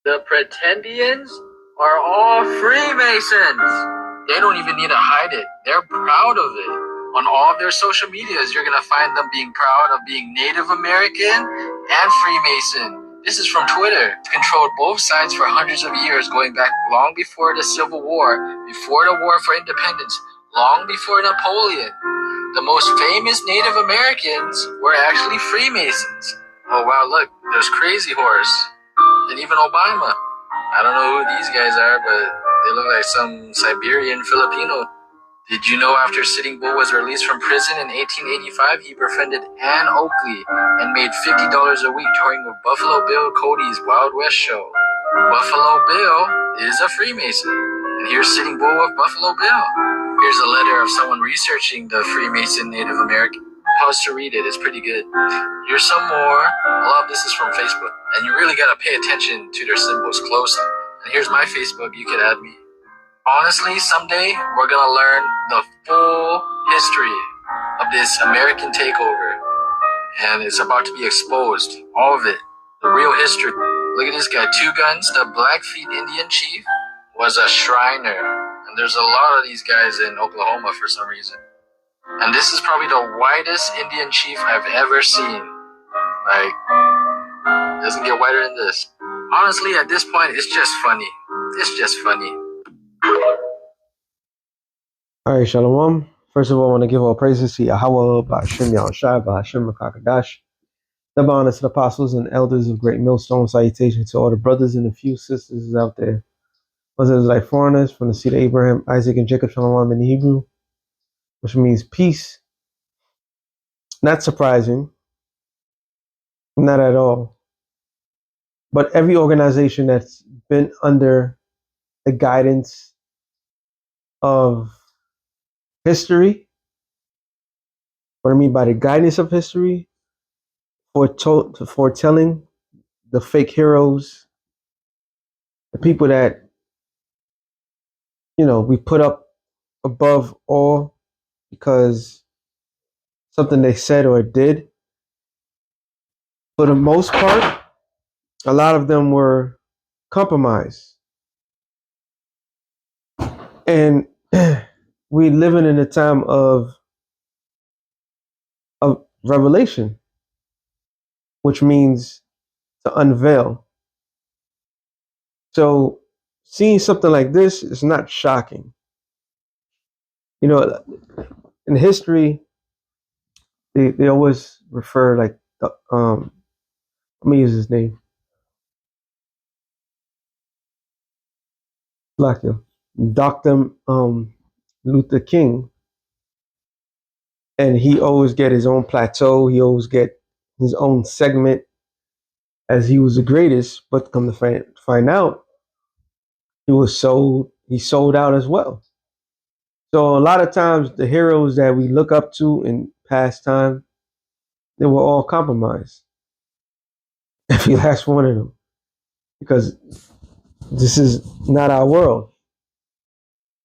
The pretendians are all Freemasons. They don't even need to hide it. They're proud of it. On all of their social medias, you're going to find them being proud of being Native American and Freemason. This is from Twitter. It's controlled both sides for hundreds of years, going back long before the Civil War, before the War for Independence, long before Napoleon. The most famous Native Americans were actually Freemasons. Oh wow, look, there's Crazy Horse and even Obama. I don't know who these guys are, but they look like some Siberian Filipino. Did you know after Sitting Bull was released from prison in 1885, he befriended Ann Oakley and made $50 a week touring with Buffalo Bill Cody's Wild West show? Buffalo Bill is a Freemason. And here's Sitting Bull with Buffalo Bill. Here's a letter of someone researching the Freemason Native American. Pause to read it, it's pretty good. Here's some more. A lot of this is from Facebook. And you really gotta pay attention to their symbols closely. And here's my Facebook, you could add me. Honestly, someday we're gonna learn the full history of this American takeover. And it's about to be exposed. All of it. The real history. Look at this guy, 2 guns. The Blackfeet Indian chief was a Shriner. And there's a lot of these guys in Oklahoma for some reason. And this is probably the whitest Indian chief I've ever seen. Like, it doesn't get whiter than this. Honestly, at this point, it's just funny. It's just funny. All right, Shalom. First of all, I want to give all praises to Yahweh, Ba'ashem Yahushai, Ba'ashem Makakadash. Double honor to the apostles and elders of Great Millstone. Salutation to all the brothers and a few sisters out there. Whether it's like foreigners from the seed of Abraham, Isaac, and Jacob, Shalom in the Hebrew, which means peace. Not surprising. Not at all. But every organization that's been under the guidance of history, what I mean by the guidance of history, foretelling the fake heroes, the people that, we put up above all because something they said or did. For the most part, a lot of them were compromised. And we living in a time of revelation, which means to unveil. So seeing something like this is not shocking. In history, they always refer like, let me use his name. Dr. Luther King. And he always get his own plateau. He always get his own segment as he was the greatest. But come to find out, he sold out as well. So a lot of times the heroes that we look up to in past time, they were all compromised. If you ask one of them, because this is not our world.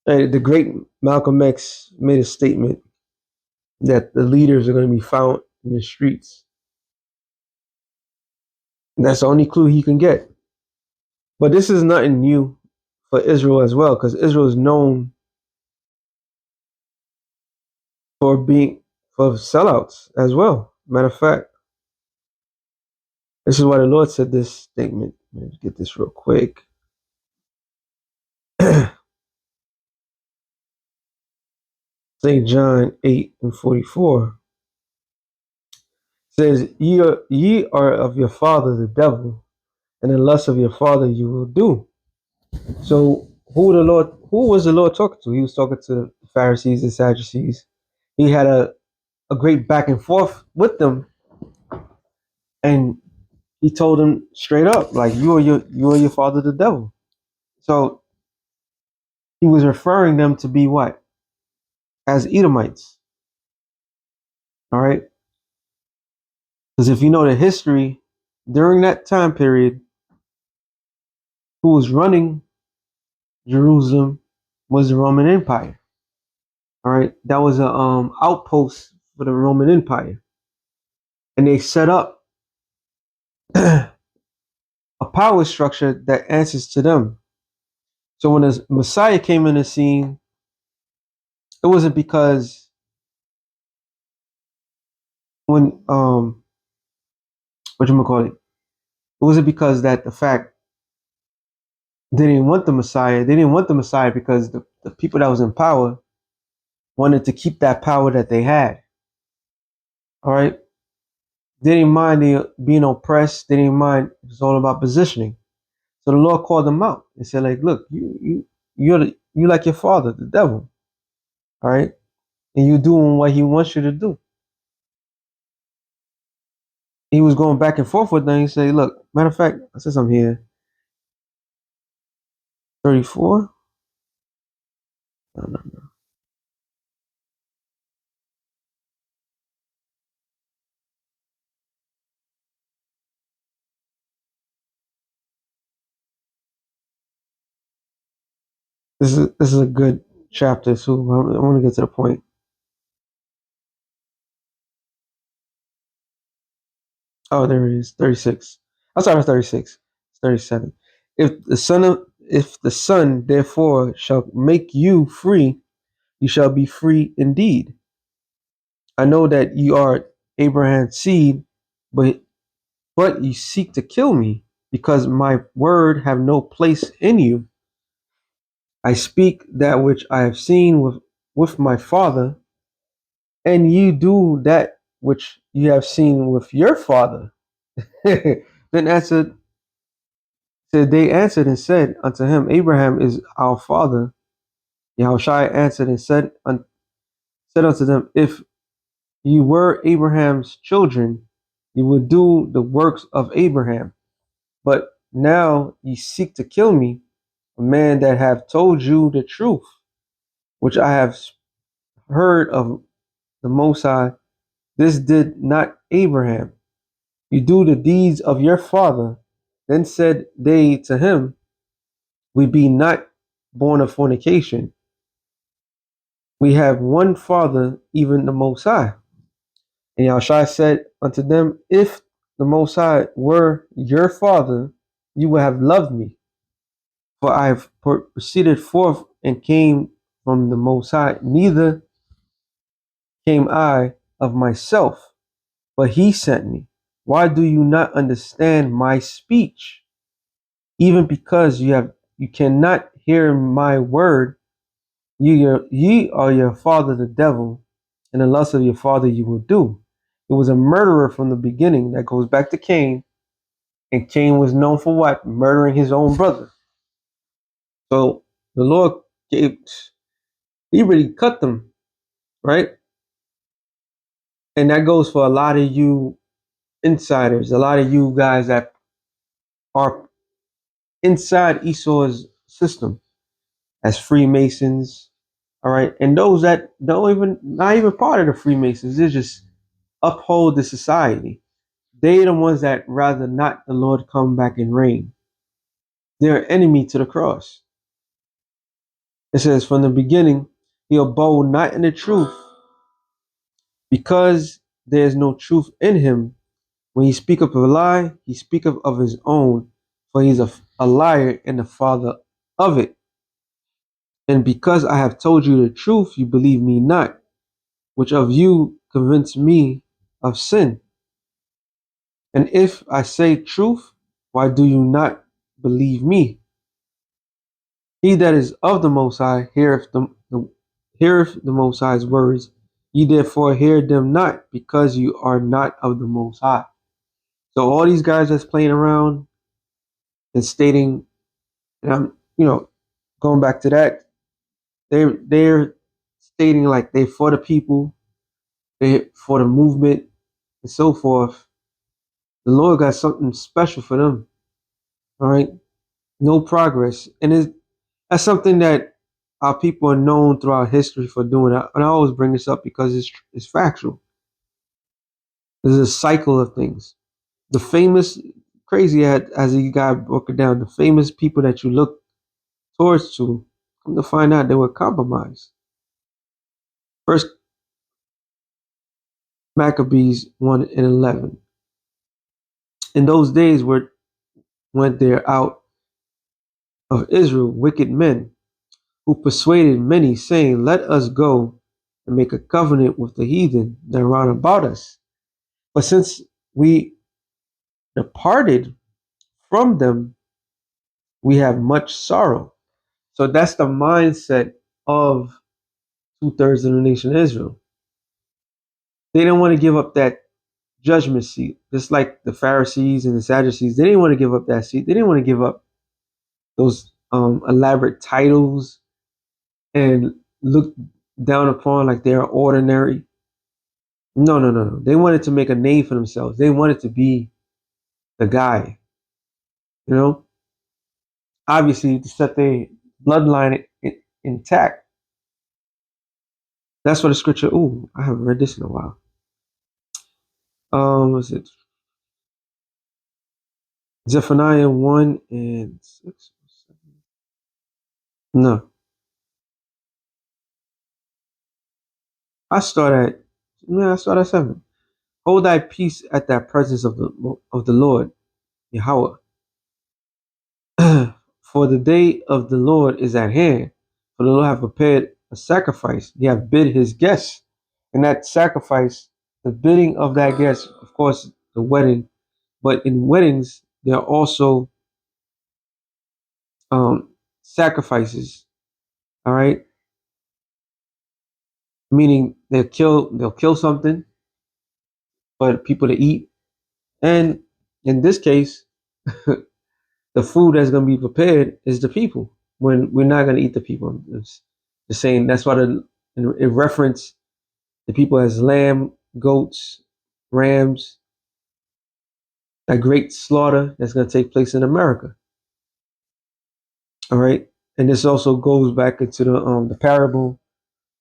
The great Malcolm X made a statement that the leaders are going to be found in the streets. And that's the only clue he can get. But this is nothing new for Israel as well, because Israel is known for sellouts as well. Matter of fact, this is why the Lord said this statement. Let me get this real quick. St. John 8:44 says, ye are of your father the devil, and the lust of your father you will do. So who was the Lord talking to? He was talking to the Pharisees and Sadducees. He had a great back and forth with them, and he told them straight up, like, you are your father the devil. So he was referring them to be what? As Edomites. All right. Because if you know the history during that time period, who was running Jerusalem was the Roman Empire. All right. That was a outpost for the Roman Empire. And they set up a power structure that answers to them. So when the Messiah came in the scene, it wasn't because when what you call it, it wasn't because that the fact they didn't want the Messiah. They didn't want the Messiah because the people that was in power wanted to keep that power that they had. All right. They didn't mind being oppressed. They didn't mind. It was all about positioning. So the Lord called them out and said, like, look, you like your father, the devil. All right. And you're doing what he wants you to do. He was going back and forth with them. He said, look, matter of fact, I said something here. 34. No, no, no. This is a good chapter too. I want to get to the point. Oh, there it is. 36. I'm sorry, 36. It's 37. If the Son therefore shall make you free, you shall be free indeed. I know that you are Abraham's seed, but you seek to kill me, because my word have no place in you. I speak that which I have seen with my father, and you do that which you have seen with your father. Then they answered and said unto him, Abraham is our father. Yahushua answered and said unto them, if you were Abraham's children, you would do the works of Abraham. But now ye seek to kill me, a man that have told you the truth, which I have heard of the Most High. This did not Abraham. You do the deeds of your father. Then said they to him, we be not born of fornication. We have one Father, even the Most High. And Yahushua said unto them, if the Most High were your Father, you would have loved me. For I have proceeded forth and came from the Most High. Neither came I of myself, but he sent me. Why do you not understand my speech? Even because you cannot hear my word, ye are your father the devil, and the lust of your father you will do. It was a murderer from the beginning. That goes back to Cain, and Cain was known for what? Murdering his own brother. So the Lord he really cut them, right? And that goes for a lot of you insiders, a lot of you guys that are inside Esau's system as Freemasons, all right? And those that don't even, not even part of the Freemasons, they just uphold the society. They the ones that rather not the Lord come back and reign. They're enemy to the cross. It says, from the beginning, he abode not in the truth, because there is no truth in him. When he speaketh of a lie, he speaketh of his own, for he is a liar and the father of it. And because I have told you the truth, you believe me not, which of you convince me of sin. And if I say truth, why do you not believe me? He that is of the Most High heareth the Most High's words. Ye therefore hear them not, because you are not of the Most High. So all these guys that's playing around and stating, and I'm, going back to that, they're stating like they for the people, they for the movement, and so forth. The Lord got something special for them. All right, no progress, and that's something that our people are known throughout history for doing. And I always bring this up because it's factual. There's a cycle of things. The famous, crazy as you guy broke it down, the famous people that you look towards to, come to find out they were compromised. First Maccabees 1:11. In those days were went there out of Israel wicked men, who persuaded many, saying, Let us go and make a covenant with the heathen that are round about us. But since we departed from them, we have much sorrow. So that's the mindset of two-thirds of the nation of Israel. They didn't want to give up that judgment seat, just like the Pharisees and the Sadducees. They didn't want to give up that seat. They didn't want to give up those elaborate titles and look down upon like they're ordinary. No, no, no, no. They wanted to make a name for themselves. They wanted to be the guy, you know, obviously to set their bloodline intact. That's what the scripture. Ooh, I haven't read this in a while. Was it Zephaniah 1 and 6? No, I start at I start at 7. Hold thy peace at that presence of the Lord, Yahweh. For the day of the Lord is at hand. For the Lord hath prepared a sacrifice. He hath bid his guests. And that sacrifice, the bidding of that guest, of course, the wedding. But in weddings, there are also sacrifices. All right, meaning they'll kill something for people to eat. And in this case, the food that's going to be prepared is the people. When we're not going to eat the people, it's the same. That's why it reference the people as lamb, goats, rams, a great slaughter that's going to take place in America. All right, and this also goes back into the parable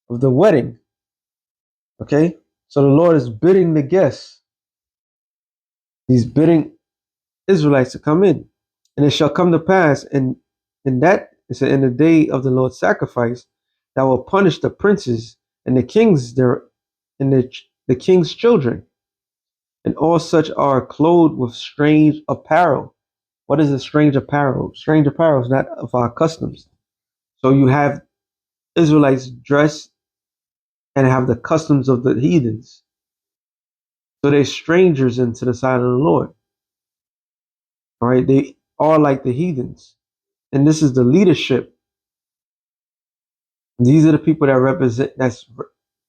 of the wedding. Okay, so the Lord is bidding the guests. He's bidding Israelites to come in, and it shall come to pass, and in that it's in the day of the Lord's sacrifice, that will punish the princes and the kings there, and the king's children, and all such are clothed with strange apparel. What is a strange apparel? Strange apparel is not of our customs. So you have Israelites dress and have the customs of the heathens. So they're strangers into the side of the Lord. All right, they are like the heathens, and this is the leadership. These are the people that represent, that's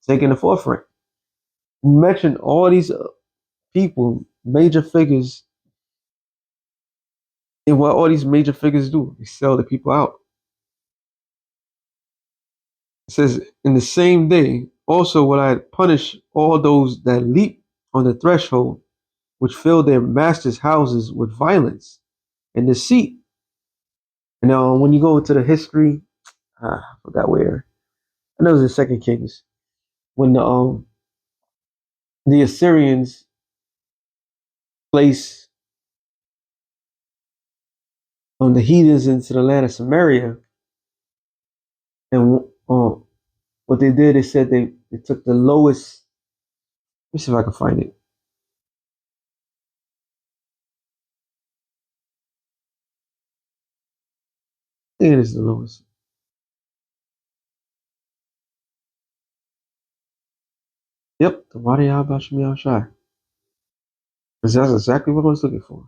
taking the forefront. You mentioned all these people, major figures, and what all these major figures do, they sell the people out. It says, in the same day, also will I punish all those that leap on the threshold, which fill their masters' houses with violence and deceit. And now, when you go into the history, I forgot where. I know it was in Second Kings when the Assyrians placed the heathens into the land of Samaria, and what they did, they said they took the lowest. Let me see if I can find it. I think it is the lowest. Yep, the Wadi Al Bashmi Al Shai. Because that's exactly what I was looking for.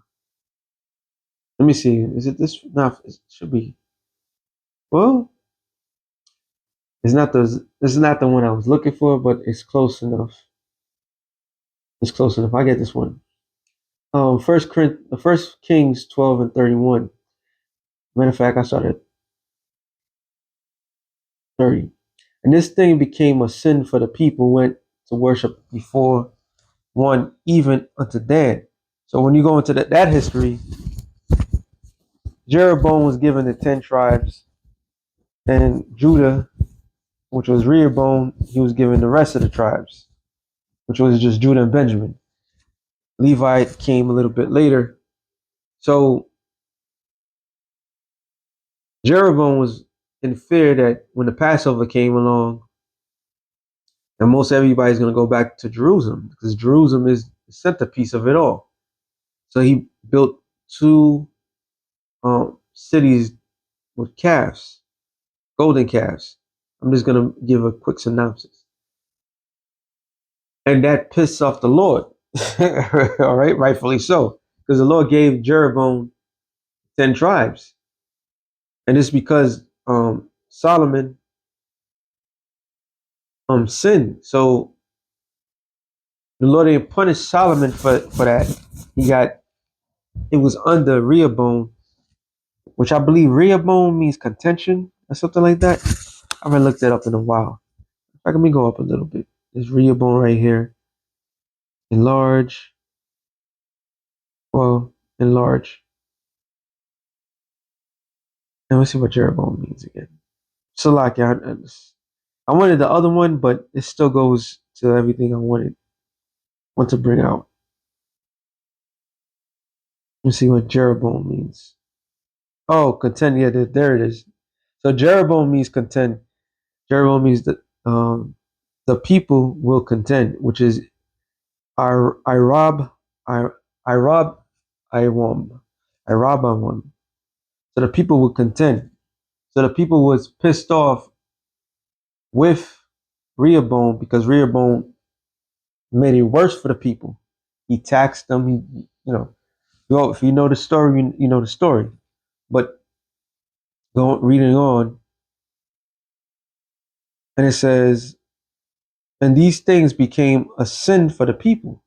Let me see. Is it this? No, it should be. Well, it's not the one I was looking for, but it's close enough. It's close enough. I get this one. First Kings 12 and 31. Matter of fact, I started at 30. And this thing became a sin for the people went to worship before one, even unto Dan. So when you go into that history, Jeroboam was given the 10 tribes, and Judah, which was Rehoboam, he was given the rest of the tribes, which was just Judah and Benjamin. Levi came a little bit later. So Jeroboam was in fear that when the Passover came along, and most everybody's going to go back to Jerusalem because Jerusalem is the centerpiece of it all. So he built two cities with calves, golden calves. I'm just gonna give a quick synopsis, and that pissed off the Lord. All right, rightfully so, because the Lord gave Jeroboam 10 tribes, and it's because Solomon sinned. So the Lord didn't punish Solomon for that. He got it was under Rehoboam, which I believe Rehoboam means contention or something like that. I haven't looked that up in a while. In fact, let me go up a little bit. There's Rehoboam right here. Enlarge. Well, enlarge. Now let's see what Jeroboam means again. Salakia. I wanted the other one, but it still goes to everything I want to bring out. Let's see what Jeroboam means. Oh, contend. Yeah, there it is. So Jeroboam means contend. Jeroboam means that the people will contend, which is Irab, Irab, Iwam, Irabawam. So the people will contend. So the people was pissed off with Rehoboam because Rehoboam made it worse for the people. He taxed them. If you know the story, you know the story. But reading on, and it says, and these things became a sin for the people,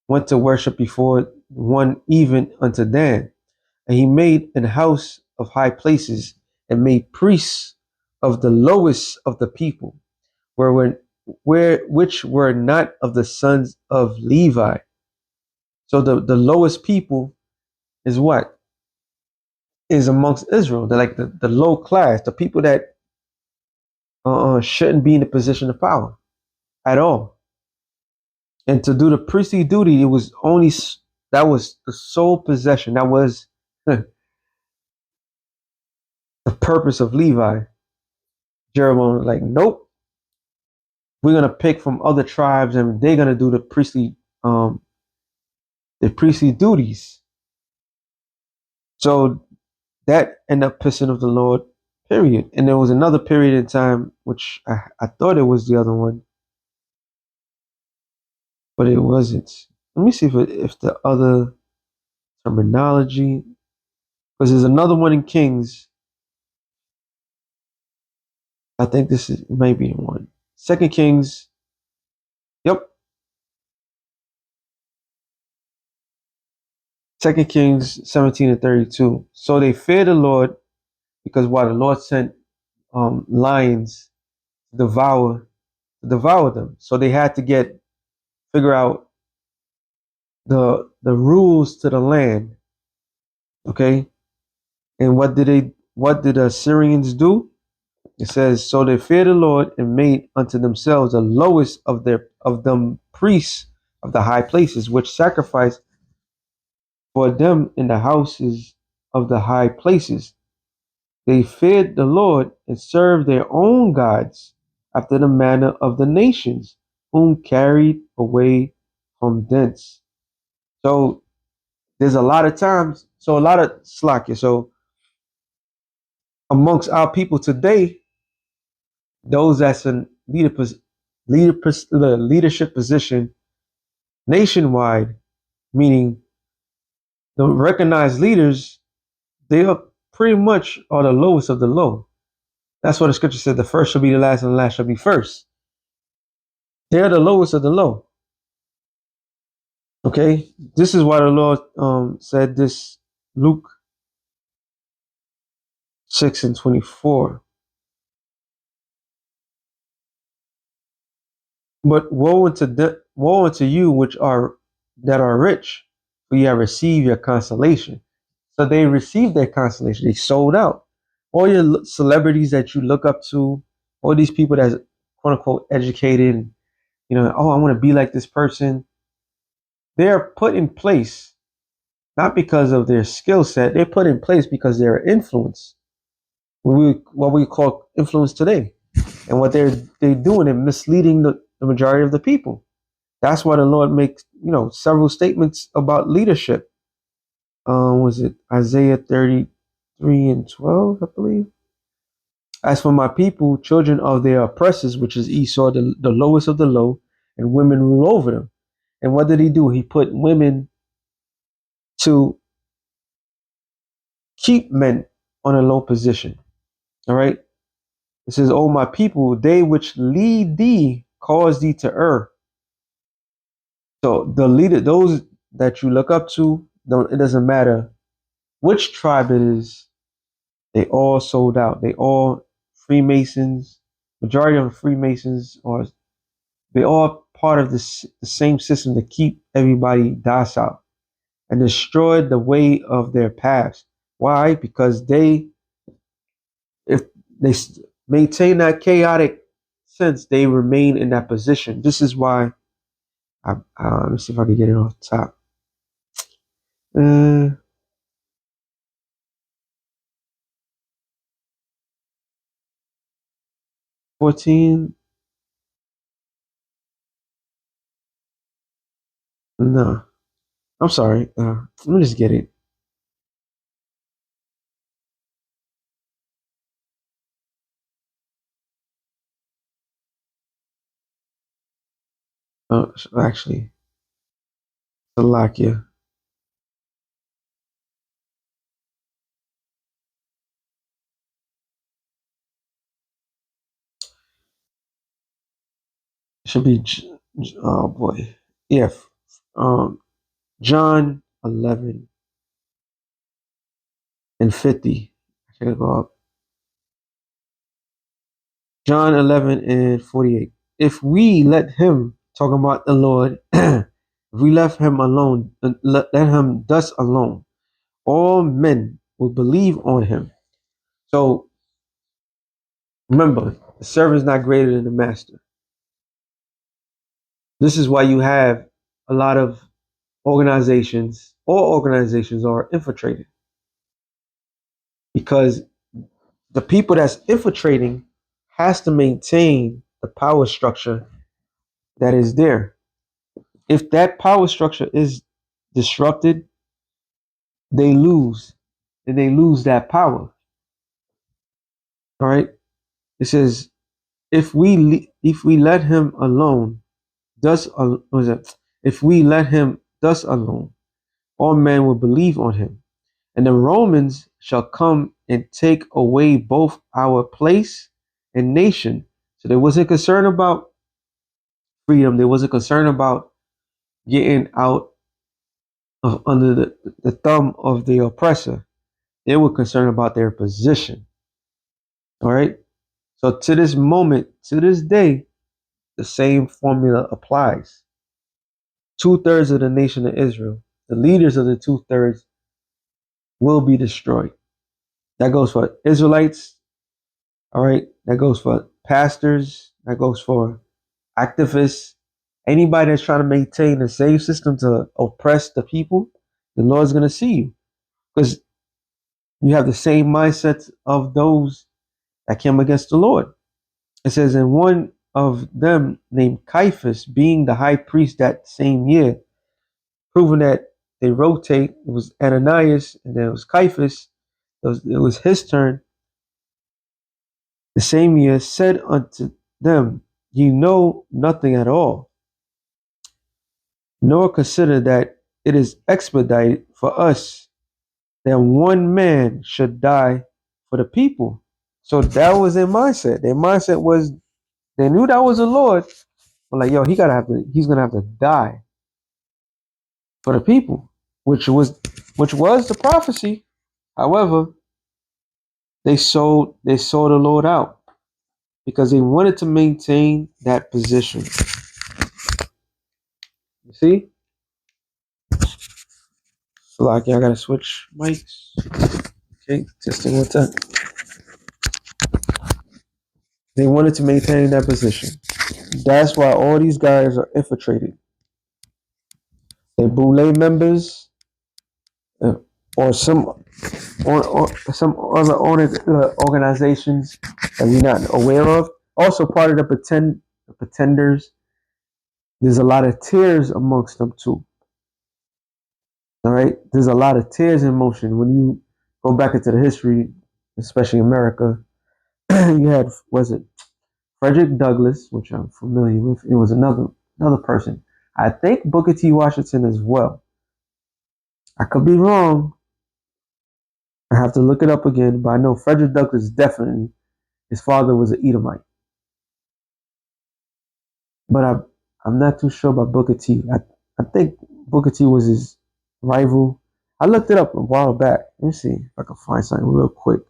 went to worship before one even unto Dan. And he made an house of high places and made priests of the lowest of the people, which were not of the sons of Levi. So the lowest people is what? Is amongst Israel. They're like the low class, the people that shouldn't be in a position of power at all. And to do the priestly duty, it was only that was the sole possession. That was the purpose of Levi. Jeroboam was like, nope, we're gonna pick from other tribes, and they're gonna do um the priestly duties. So that ended up pissing off the Lord. Period. And there was another period in time which I thought it was the other one, but it wasn't. Let me see if the other terminology, because there's another one in Kings. I think this is maybe one. Second Kings. Yep. Second Kings 17:32. So they feared the Lord because while the Lord sent lions to devour them. So they had to figure out the rules to the land. Okay. And what did the Assyrians do? It says, so they feared the Lord and made unto themselves the lowest of them priests of the high places, which sacrificed for them in the houses of the high places. They feared the Lord and served their own gods after the manner of the nations, whom carried away from thence. So there's a lot of times, so a lot of slack. So amongst our people today, those that's in leadership position nationwide, meaning the recognized leaders, they are pretty much are the lowest of the low. That's what the scripture said: the first shall be the last, and the last shall be first. They're the lowest of the low. Okay, this is why the Lord said this, Luke 6:24. But woe unto you which are that are rich, for ye have received your consolation. So they received their consolation. They sold out. All your celebrities that you look up to, all these people that's quote unquote educated, and oh, I want to be like this person. They're put in place not because of their skill set. They're put in place because they're influence. What we call influence today, and what they're doing and misleading the majority of the people. That's why the Lord makes several statements about leadership. Was it Isaiah 30? 3 and 12, I believe. As for my people, children of their oppressors, which is Esau, the lowest of the low, and women rule over them. And what did he do? He put women to keep men on a low position. All right. It says, "O my people, they which lead thee cause thee to err." So the leader, those that you look up to, it doesn't matter which tribe it is, they all sold out. They all Freemasons. Majority of Freemasons are they all part of the same system to keep everybody docile and destroyed the way of their paths. Why? Because if they maintain that chaotic sense, they remain in that position. This is why. Let me see if I can get it off the top. 14. No, I'm sorry. Let me just get it. Actually, Slovakia. It should be. Oh boy. Yeah. Um, John 11 and 50. I should go up. John 11 and 48. If we let him, talking about the Lord, if we left him alone, let him thus alone, all men will believe on him. So remember, the servant is not greater than the master. This is why you have a lot of organizations, all organizations are infiltrated because the people that's infiltrating has to maintain the power structure that is there. If that power structure is disrupted, they lose, and they lose that power. All right. It says, if we let him alone, thus was it? If we let him thus alone, all men will believe on him, and the Romans shall come and take away both our place and nation. So there wasn't concern about freedom. There wasn't concern about getting out of under the thumb of the oppressor. They were concerned about their position. All right. So to this moment, to this day, the same formula applies. 2/3 of the nation of Israel, the leaders of the 2/3 will be destroyed. That goes for Israelites. All right. That goes for pastors. That goes for activists. Anybody that's trying to maintain the same system to oppress the people, the Lord's going to see you because you have the same mindset of those that came against the Lord. It says, and one of them named Caiaphas, being the high priest that same year, proving that they rotate. It was Ananias and then it was Caiaphas. It was his turn. The same year said unto them, ye know nothing at all, nor consider that it is expedite for us that one man should die for the people. So that was their mindset. Their mindset was they knew that was the Lord, but like, yo, he's gonna have to die for the people, which was the prophecy. However, they sold the Lord out because they wanted to maintain that position. You see? So like, yeah, I gotta switch mics. Okay, testing one time. They wanted to maintain that position. That's why all these guys are infiltrated. They're Boule members, uh, or some other organizations that we're not aware of. Also, part of the pretenders. There's a lot of tears amongst them too. All right, there's a lot of tears in motion when you go back into the history, especially America, you had, was it Frederick Douglass, which I'm familiar with. It was another person. I think Booker T. Washington as well. I could be wrong. I have to look it up again, but I know Frederick Douglass definitely. His father was an Edomite, but I'm not too sure about Booker T. I think Booker T was his rival. I looked it up a while back. Let me see if I can find something real quick.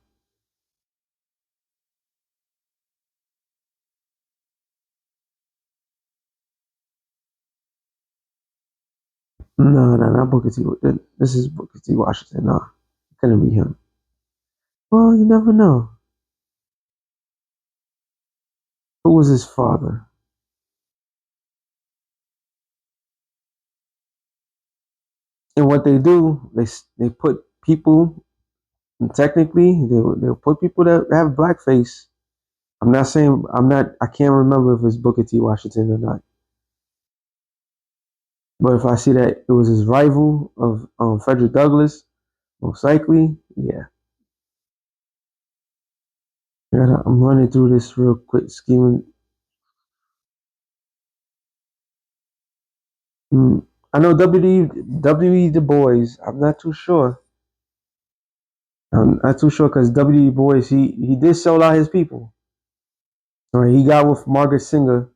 No, not Booker T. This is Booker T. Washington. No, it couldn't be him. Well, you never know. Who was his father? And what they do, they put people. And technically, they'll put people that have blackface. I'm not saying I'm not. I can't remember if it's Booker T. Washington or not. But if I see that it was his rival of Frederick Douglass, most likely, yeah. I'm running through this real quick, scheming. I know W.E. Du Bois. I'm not too sure. I'm not too sure because W.E. Du Bois, he did sell out his people. All right, he got with Margaret Singer.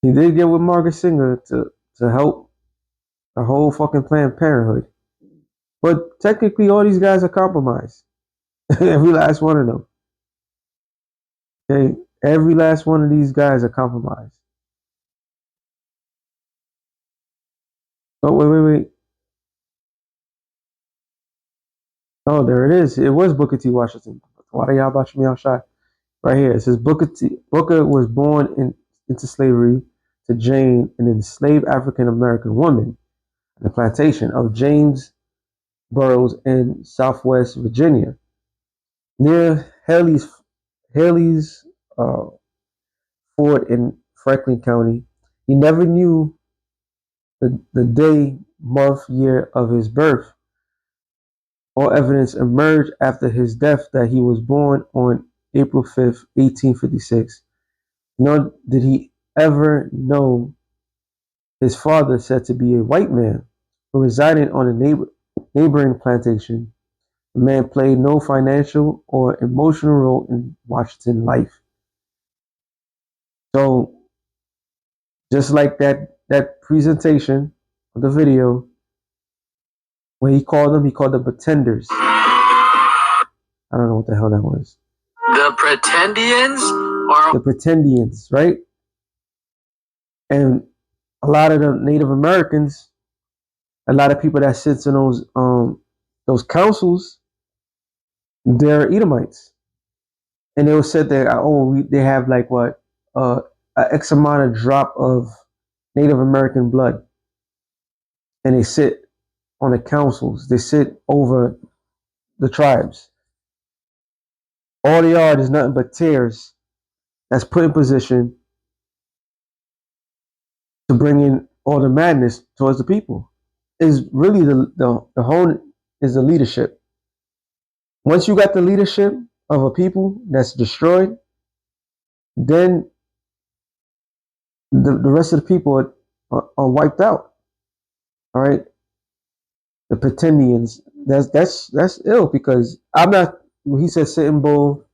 He did get with Margaret Singer to help the whole fucking Planned Parenthood. But technically, all these guys are compromised. Every last one of them. Okay, every last one of these guys are compromised. Oh wait. Oh, there it is. It was Booker T. Washington. Why do y'all about me outside? Right here. It says Booker was born into slavery to Jane, an enslaved African American woman, on the plantation of James Burroughs in Southwest Virginia, near Haley's uh, Ford in Franklin County. He never knew the day, month, year of his birth. All evidence emerged after his death that he was born on April 5th, 1856. Nor did he ever know his father, said to be a white man who resided on a neighboring plantation. The man played no financial or emotional role in Washington's life. So, just like that presentation of the video, when he called them pretenders. I don't know what the hell that was. The pretendians are The pretendians, right? And a lot of the Native Americans, a lot of people that sits in those councils, they're Edomites, and they will sit there. They have like what a X amount of drop of Native American blood, and they sit on the councils. They sit over the tribes. All they are is nothing but tears that's put in position to bring in all the madness towards the people. Is really the whole is the leadership. Once you got the leadership of a people that's destroyed, then the rest of the people are wiped out. All right, the pretendians. That's ill because I'm not. When he said Sitting Bull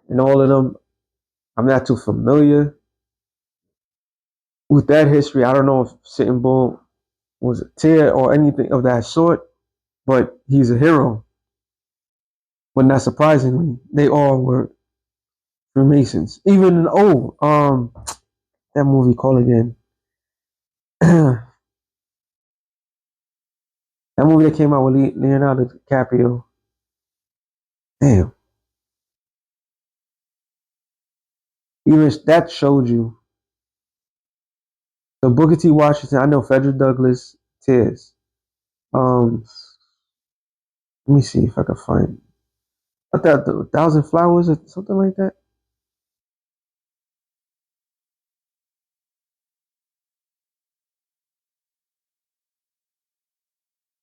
and all of them, I'm not too familiar with that history. I don't know if Sitting Bull was a tear or anything of that sort, but he's a hero. But not surprisingly, they all were Freemasons. Even in that movie called again. That movie that came out with Leonardo DiCaprio. Damn. Even that showed you. So Booker T. Washington, I know Frederick Douglass, Tears. Let me see if I can find. I thought the Thousand Flowers or something like that.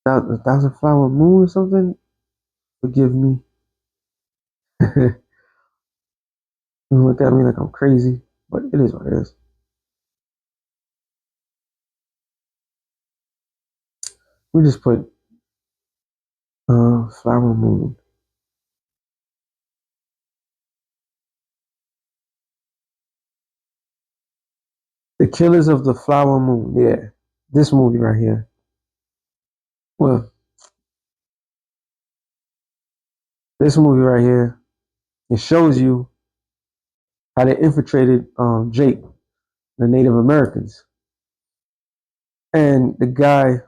A thousand flower moon or something. Forgive me. You look at me like I'm crazy, but it is what it is. We just put flower moon. The Killers of the Flower Moon. Yeah, this movie right here. Well, this movie right here. It shows you how they infiltrated Jake, the Native Americans, and the guy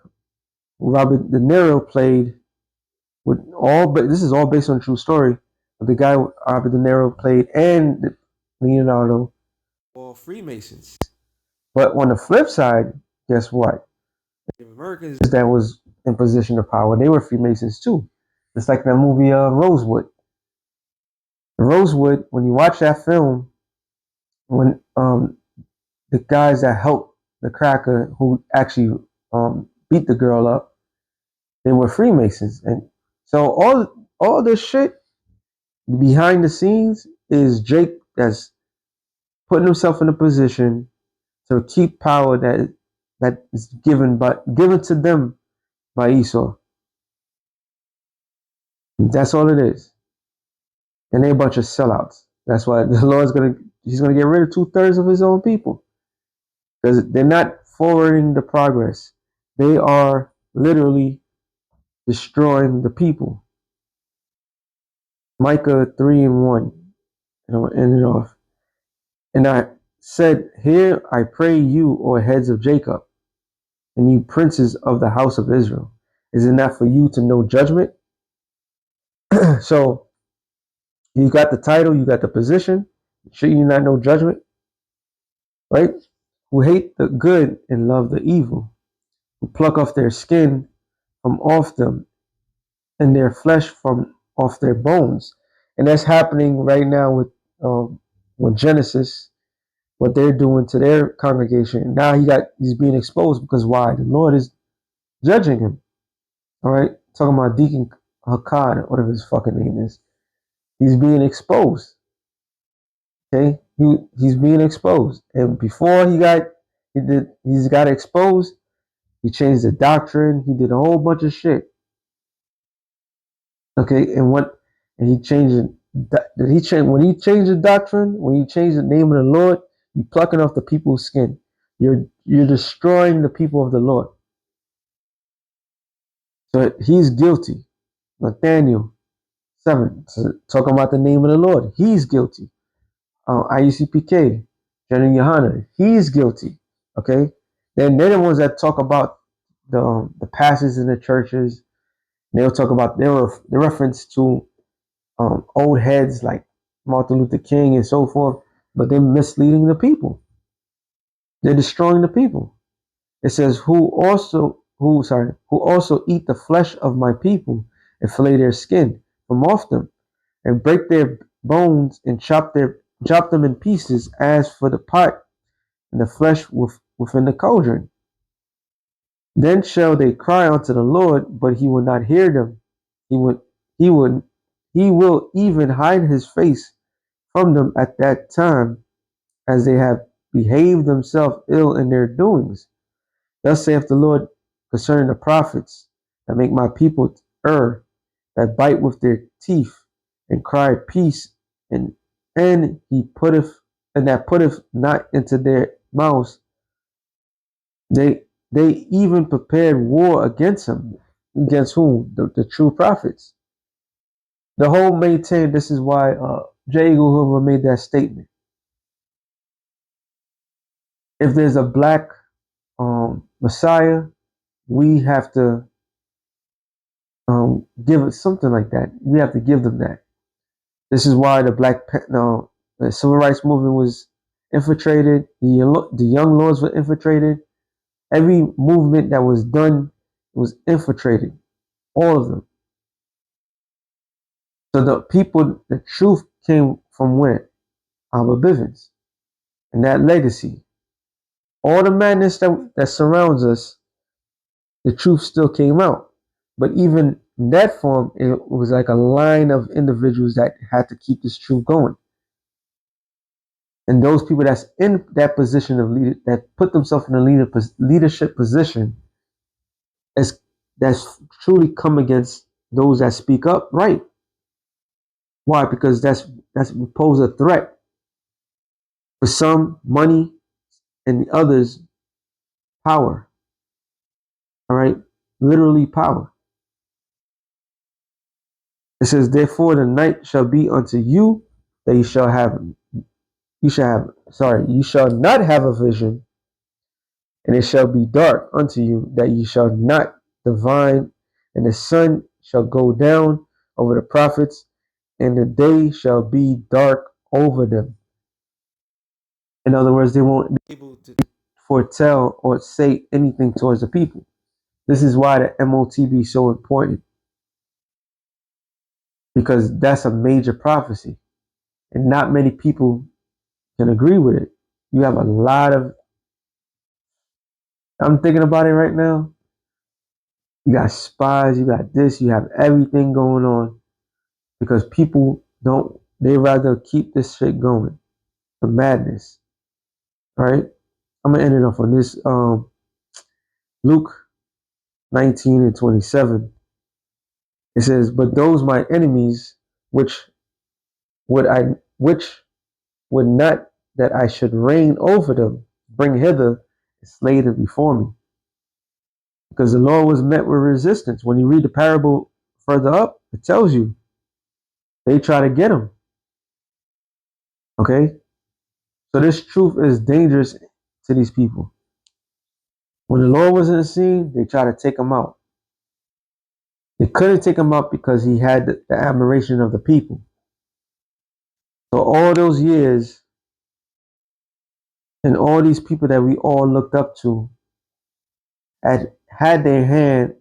Robert De Niro played with all. But this is all based on a true story. But the guy Robert De Niro played and Leonardo, all Freemasons. But on the flip side, guess what? The Americans that was in position of power, they were Freemasons too. It's like that movie Rosewood. Rosewood, when you watch that film, when the guys that helped the cracker who actually beat the girl up, they were Freemasons, and so all this shit behind the scenes is Jake that's putting himself in a position to keep power that is given to them by Esau. That's all it is, and they're a bunch of sellouts. That's why the Lord's he's gonna get rid of 2/3 of his own people because they're not forwarding the progress. They are literally destroying the people. Micah 3:1. And I'll end it off. And I said, Hear, I pray you, O heads of Jacob, and you princes of the house of Israel. Is it not for you to know judgment? So you got the title, you got the position. Should you not know judgment? Right? Who hate the good and love the evil, who pluck off their skin from off them and their flesh from off their bones. And that's happening right now with Genesis, what they're doing to their congregation. Now he's being exposed because why? The Lord is judging him. All right, talking about Deacon Hakad, whatever his fucking name is. He's being exposed. Okay, he's being exposed, and before he's got exposed. He changed the doctrine. He did a whole bunch of shit. Okay, and he changed it. When he changed the doctrine, when he changed the name of the Lord, you plucking off the people's skin. You're destroying the people of the Lord. So he's guilty. Nathaniel 7, talking about the name of the Lord. He's guilty. IUCPK, Jenny Yohana, he's guilty. Okay, then they're the ones that talk about the pastors in the churches. They'll talk about their reference to old heads like Martin Luther King and so forth, but they're misleading the people. They're destroying the people. It says, who also eat the flesh of my people and fillet their skin from off them and break their bones and chop them in pieces as for the pot and the flesh within the cauldron. Then shall they cry unto the Lord, but he will not hear them. He would he would he will even hide his face from them at that time, as they have behaved themselves ill in their doings. Thus saith the Lord concerning the prophets that make my people err, that bite with their teeth and cry peace, and he putteth and that putteth not into their mouths. They even prepared war against him. Against whom? The true prophets. The whole maintain this is why J. Eagle Hoover made that statement. If there's a black Messiah, we have to give it something like that. We have to give them that. This is why the civil rights movement was infiltrated. The young lords were infiltrated. Every movement that was done was infiltrated. All of them. So the truth came from where? Our Bivens. And that legacy. All the madness that surrounds us, the truth still came out. But even in that form, it was like a line of individuals that had to keep this truth going. And those people that's in that position of leader, that put themselves in a leadership position, that's truly come against those that speak up, right? Why? Because that's pose a threat. For some, money, and the others, power. All right, literally power. It says, therefore, the night shall be unto you that you shall not have a vision, and it shall be dark unto you that ye shall not divine, and the sun shall go down over the prophets, and the day shall be dark over them. In other words, they won't be able to foretell or say anything towards the people. This is why the MOTB is so important, because that's a major prophecy, and not many people can agree with it. You have a lot of, I'm thinking about it right now. You got spies, you got this, you have everything going on because people don't, they rather keep this shit going. The madness. All right. I'm gonna end it off on this. Luke 19 and 27. It says, but those my enemies, which which would not that I should reign over them, bring hither and slay them before me. Because the Lord was met with resistance. When you read the parable further up, it tells you they try to get him. Okay? So this truth is dangerous to these people. When the Lord was in the scene, they tried to take him out. They couldn't take him out because he had the admiration of the people. So all those years and all these people that we all looked up to had their hand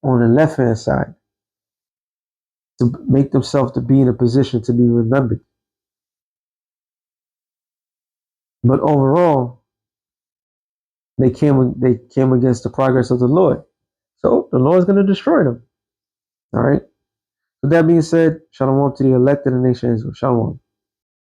on the left hand side to make themselves to be in a position to be remembered. But overall, they came against the progress of the Lord. So the Lord's going to destroy them. All right. With that being said, shalom to the elect of the nation Israel. Shalom.